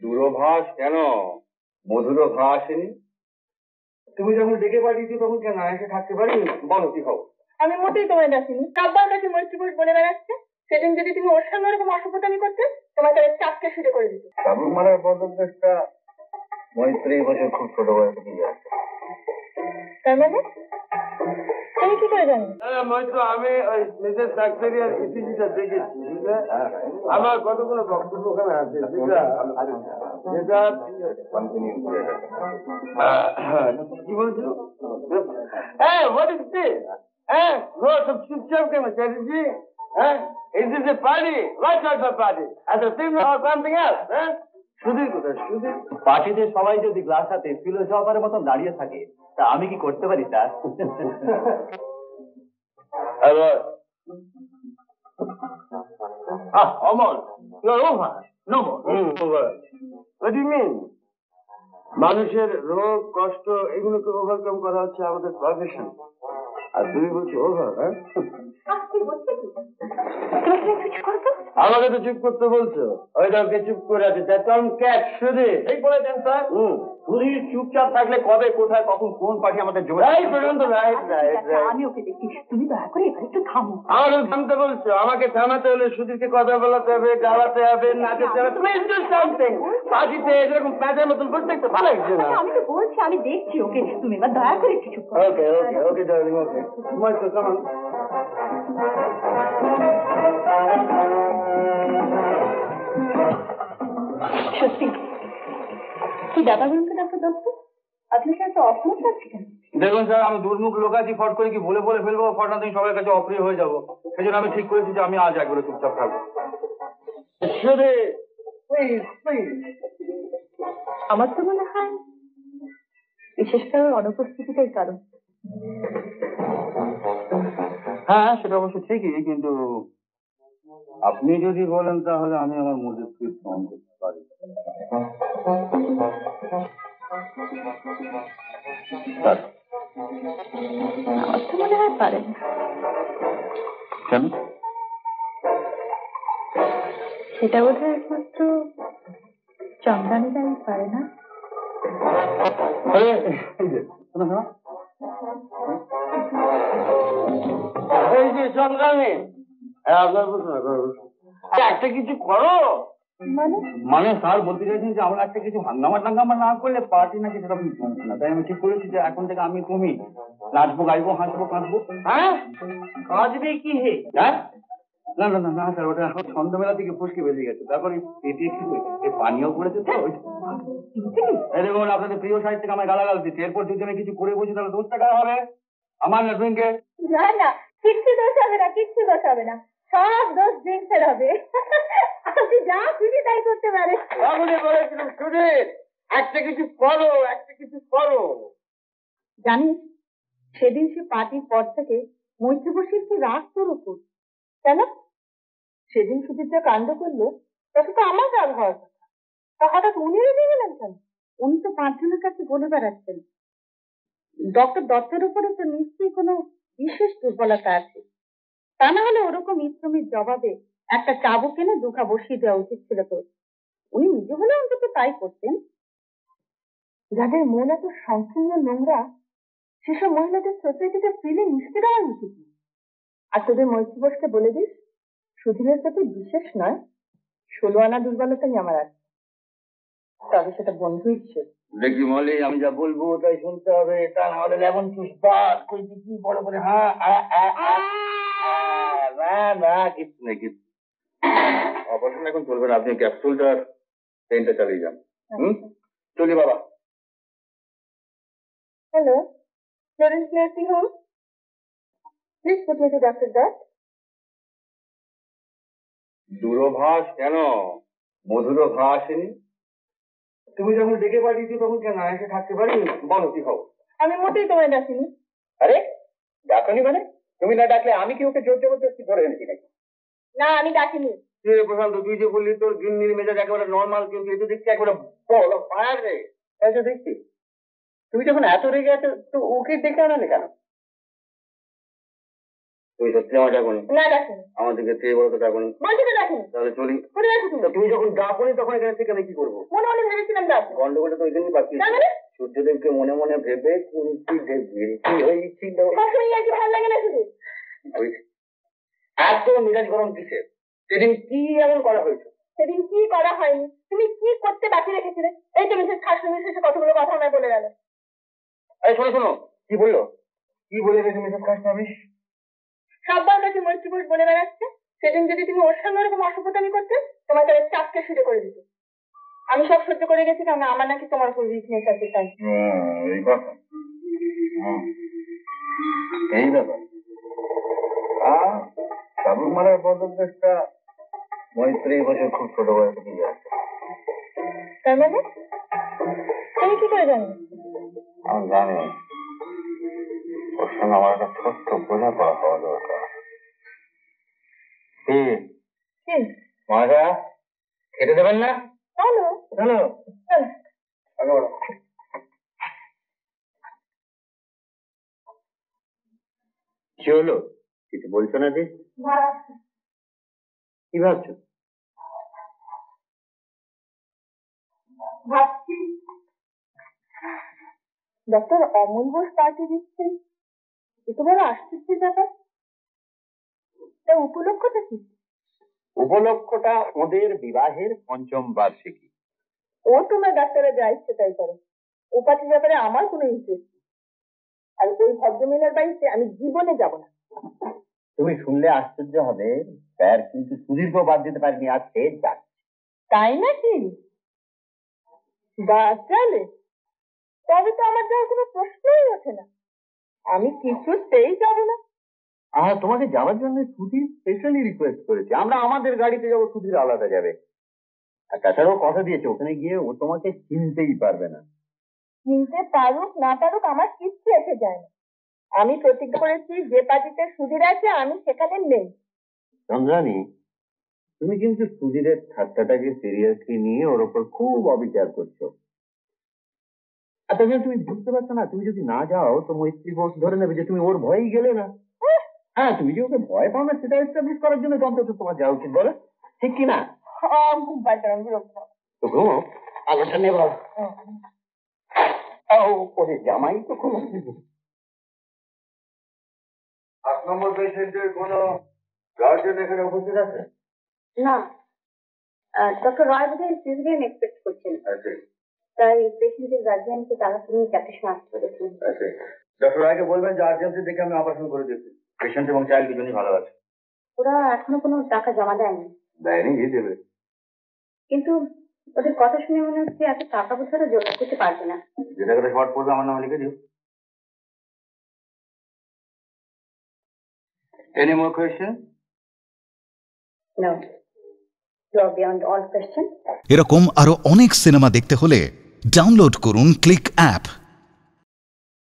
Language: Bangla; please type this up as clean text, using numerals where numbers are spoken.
দূরভাষ কেন? মধুর ভাসিনী, তুমি যখন ডেকে পাঠিয়েছি তখন কেন এসে থাকতে পারিনি? বলো কি খবর? আমি মোটেই তোমায় ডাকিনি। কাব্বার কাছে মৈত্রীপুরুষ বলে বেড়াচ্ছে। সেদিন যদি তুমি ওর সামনে এরকম অসভ্যতামি করতে, তোমার তাহলে চাপকে শুরু করে দিত। চাবুক মারার পদক্ষেপটা মৈত্রী বছর খুব ছোট বয়সে দিয়ে আসছে। তার মানে তুমি কি করে জানো? মৈত্র, আমি ওই মিসেস সাকসেরিয়ার ইতিহাসটা দেখেছি। আমার কতগুলো বক্তব্য ওখানে আছে, যেটা কি বলছো? হ্যাঁ, হোয়াট ইজ দিস? হ্যাঁ, সব চুপচাপ কেন চ্যাটার্জি? হ্যাঁ, is this A party? What type off party? At the SIM or something else? হ্যাঁ, সুধীর কোথায়? সুধীর পার্টিতে সবাই যদি গ্লাস হাতে ফিলোসফারের মতন দাঁড়িয়ে থাকে, তা আমি কি করতে পারি sir? Amal, your over. No more. Over? What do you mean? মানুষের রোগ কষ্ট এগুলোকে ওভারকাম করা হচ্ছে আমাদের প্রফেশন, আর তুমি বলছো ওভার? হ্যাঁ, আমাকে তো চুপ করতে বলছো। ওই দলকে চুপ করে আছে। সুধীর ঠিক বলেছেন স্যার। সুধীর চুপচাপ থাকলে কবে কোথায় কখন কোন পার্টি আমাদের রাইট পর্যন্ত, রাইট রাইট রাইট। আমি ওকে দেখি, তুমি দয়া করে এবার একটু থামো। আমাকে থামতে বলছো? আমাকে থামাতে হলে সুধীরকে কথা বলাতে হবে, গাওয়াতে হবে, নাচাতে হবে। Please do something. পার্টিতে এরকম প্যাঁচার মতন করতে একটু ভালো লাগছে না। আমি তো বলছি, আমি দেখছি ওকে, তুমি এবার দয়া করে একটু চুপ করো। Okay okay okay darling, okay. Maitra, come on. সত্যি কি ব্যাপার বলুন তো ডাক্তার দত্ত, আপনি কি এত অসম্মত লাগছেন? দেখুন স্যার, আমি দুর্মুখ লোক আছি, ফট করে কি বলে ফেলবো, ফটনা দিন সবার কাছে অপ্রিয় হয়ে যাবো। সেই জন্য আমি ঠিক করেছি যে আমি আজ একবারে চুপচাপ থাকবো। Sudhir, please please. আমার তো মনে হয় বিশেষ করে অনুপস্থিতিটাই কারণ। হ্যাঁ, সেটা অবশ্য ঠিকই, কিন্তু আপনি যদি বলেন তাহলে আমি আমার মধ্যে স্ক্রিপ্ট অন করতে পারি। স্যার, আমার তো মনে হয় পারেন। কেন? সেটা বোধ হয় একমাত্র চন্দ্রানীরাই পারে না। এই যে চন্দ্রানী, আপনার একটা কিছু করো। মানে স্যার বলতে চাইছেন যে আমরা একটা কিছু হাঙ্গামা টাঙ্গামা না করলে পার্টি নাকি সেরকম জমবে না। তাই আমি ঠিক করেছি যে এখন থেকে আমি তুমি নাচবো, গাইবো, হাসবো, কাঁদবো। হ্যাঁ, কাজবে কি হে? হ্যাঁ, না না না না স্যার, ওটা এখন সন্ধ্যাবেলা থেকে ফুসকে বেরিয়ে গেছে। তারপরে পেটে একটু পানীয় করেছে তো। এই দেখুন, আপনাদের প্রিয় সাহিত্য থেকে আমায় গালাগাল দিচ্ছে। এরপর যদি আমি কিছু করে বসি তাহলে দোষটা কার হবে? আমার না ড্রিঙ্কের? না না, কিচ্ছু দোষ হবে না, কিচ্ছু দোষ হবে না, সব দোষ ড্রিঙ্কসের হবে। আপনি যা খুশি তাই করতে পারে। আমি বলেছিলাম সুধীর, একটা কিছু করো, একটা কিছু করো। জানিস, সেদিন সে পার্টির পর থেকে মৈত্রী বসির কি রাগ তোর উপর। কেন? সেদিন সুধীর যা কাণ্ড করলো তাতে তো আমার রাগ হওয়ার কথা। তা হঠাৎ উনি রেগে গেলেন কেন? উনি তো 5 জনের কাছে বলে বেড়াচ্ছেন ডক্টর দত্তের উপরে তো নিশ্চয়ই কোনো বিশেষ দুর্বলতা আছে। তা না হলে ওরকম ইসলামের জবাবে একটা চাবুক এনে দুখা বসিয়ে দেওয়া উচিত ছিল তোর। উনি নিজে হলে অন্তত তাই করতেন। যাদের মন এত সংকীর্ণ নোংরা, সেসব মহিলাদের সোসাইটিতে ফিরে মিশতে দেওয়া উচিত না। আর তোদের মৈত্রী বোসকে বলে দিস, সুধীরের প্রতি বিশেষ নয়, 16 আনা দুর্বলতাই আমার আছে, তবে সেটা বন্ধু হিসেবে। দেখি মলি, আমি যা বলবো তাই শুনতে হবে, তা না হলে লেমন চুষ বাদ কই কি বড় করে। হ্যাঁ, না না, কিছু নেই, কিছু অপারেশন এখন চলবে না। আপনি ক্যাপসুলটার পেনটা চালিয়ে যান। চলি বাবা। Hello, Florence nursing home, please put me to doctor Dutta. দূরভাষ কেন? মধুর ভাসিনী, তুমি যখন ডেকে পাঠিয়েছি তখন কেন এসে থাকতে পারিনি? বলো কি খবর? আমি মোটেই তোমায় ডাকিনি। আরে ডাকনি মানে? তুমি না ডাকলে আমি কি ওকে জোর জবরদস্তি ধরে এনেছি নাকি? না, আমি ডাকিনি। প্রশান্ত, তুই যে বললি তোর গিন্নির মেজাজ একেবারে নর্মাল, কিন্তু এটা দেখছি একেবারে বল ফায়ার রে। তাই তো দেখছি। তুমি যখন এত রেগে আছো তো ওকে ডেকে আনালে কেন? তুমি সত্যি আমার ডাকুনি? না ডাকিনি। আমাদেরকে তে বলো তো ডাকুনি? বলছি তো ডাকিনি। তাহলে চলি। করে রাখো তুমি। তুমি যখন ডাকুনি তখন এখানে থেকে আমি কি করবো? মনে মনে ভেবেছিলাম ডাকবো। গন্ডগোলটা তো এখানেই বাকি। সূর্যদেবকে মনে মনে ভেবে কুন্তি দেবীর কি হয়েছিল? সবসময় আর কি ভালো লাগে না শুধু। এত মেজাজ গরম কিসের? সেদিন কি এমন করা হয়েছে? সেদিন কি করা হয়নি, তুমি কি করতে বাকি রেখেছিলে? এই তো মিসেস খাসুমির শেষে কতগুলো কথা আমায় বলে গেল। আরে শোনো শোনো, কি বললো? কি বলে গেছে মিসেস খাসুমি? সবার কাছে মৈত্রী ঘোষ বলে বেড়াচ্ছে সেদিন যদি তুমি ওর সঙ্গে ওরকম অসভ্যতামি করতে তোমার তাহলে চাপকে শুরু করে দিত। আমি সব সহ্য করে গেছি কারণ আমার নাকি তোমার উপর উইকনেস আছে তাই। এই কথা, এই ব্যাপার। চাবুক মারার পদক্ষেপটা মৈত্রী ঘোষের খুব ছোট বয়সে দিয়ে আসছে। তার মানে তুমি কি করে জানো? আমি জানি ওর সঙ্গে আমার একটা ছোট্ট বোঝাপড়া হওয়া দরকার। মজা খেতে দেবেন না? হ্যালো হ্যালো, কি হলো? কিছু বলছো না যে? কি ভাবছো? ভাবছি ডক্টর অমল বোস পার্টি দিচ্ছেন, এত বড় আশ্চর্যের ব্যাপার। তা উপলক্ষটা কি? উপলক্ষটা ওদের বিবাহের ৫ম বার্ষিকী। ও তোমরা ডাক্তাররা যা ইচ্ছে তাই করো, ও পার্টির ব্যাপারে আমার কোনো ইন্টারেস্ট নেই। আর ওই ভদ্রমহিলার বাড়িতে আমি জীবনে যাব না। তুমি শুনলে আশ্চর্য হবে, স্যার কিন্তু সুদীর্ঘ বাদ দিতে পারেনি, আজ সে যাচ্ছে। তাই নাকি? বাচ্চালে তবে তো আমার যাওয়ার কোনো প্রশ্নই ওঠে না, আমি কিছুতেই যাব না। তোমাকে যাওয়ার জন্য সুধীর স্পেশালি রিকোয়েস্ট করেছে। আমরা আমাদের গাড়িতে যাবো, সুধীর আলাদা যাবে। আর তাছাড়াও কথা দিয়েছে ওখানে গিয়ে ও তোমাকে চিনতেই পারবে না। চিনতে পারুক না পারুক আমার কিচ্ছু এসে যায় না। আমি প্রতিজ্ঞা করেছি যে পার্টিতে সুধীর আছে আমি সেখানে নেই। চন্দ্রানী, তুমি কিন্তু সুধীরের ঠাট্টাটাকে সিরিয়াসলি নিয়ে ওর ওপর খুব অবিচার করছো। আর তাছাড়া তুমি বুঝতে পারছো না, তুমি যদি না যাও তো মৈত্রী ঘোষ ধরে নেবে যে তুমি ওর ভয়েই গেলে না। হ্যাঁ, তুমি যে ওকে ভয় পাও না সেটা এস্টাবলিশ করার জন্য অন্তত তোমার যাওয়া উচিত, বলো ঠিক কি না? খুব বাচ্চারাম বিরক্ত। তো ঘুমো, আলোটা নেব। ওরে জামাই তো কোনো 8 নম্বর পেশেন্টের কোনো গার্জেন এখানে উপস্থিত আছে? না, ডক্টর রয় বোধহয় সিজারিয়ান এক্সপেক্ট করছেন। আছে, তাই পেশেন্টের গার্জিয়ানকে তাড়াতাড়ি 4টের সময় আসতে বলেছেন। আছে। ডক্টর রায়কে বলবেন যে আর্জেন্সি দেখে আমি অপারেশন করে দিচ্ছি। পেশেন্ট এবং চাইল্ড দুজনই ভালো আছে। ওরা এখনো কোনো টাকা জমা দেয়নি। দেয়নি? দেবে। কিন্তু ওদের কথা শুনে মনে হচ্ছে এত টাকা পয়সাটা জোগাড় করতে পারবে না। যে টাকাটা শর্ট পড়বে আমার নামে লিখে দিও। Any more questions? No. You are beyond all question. এরকম আরো অনেক সিনেমা দেখতে হলে ডাউনলোড করুন ক্লিক অ্যাপ।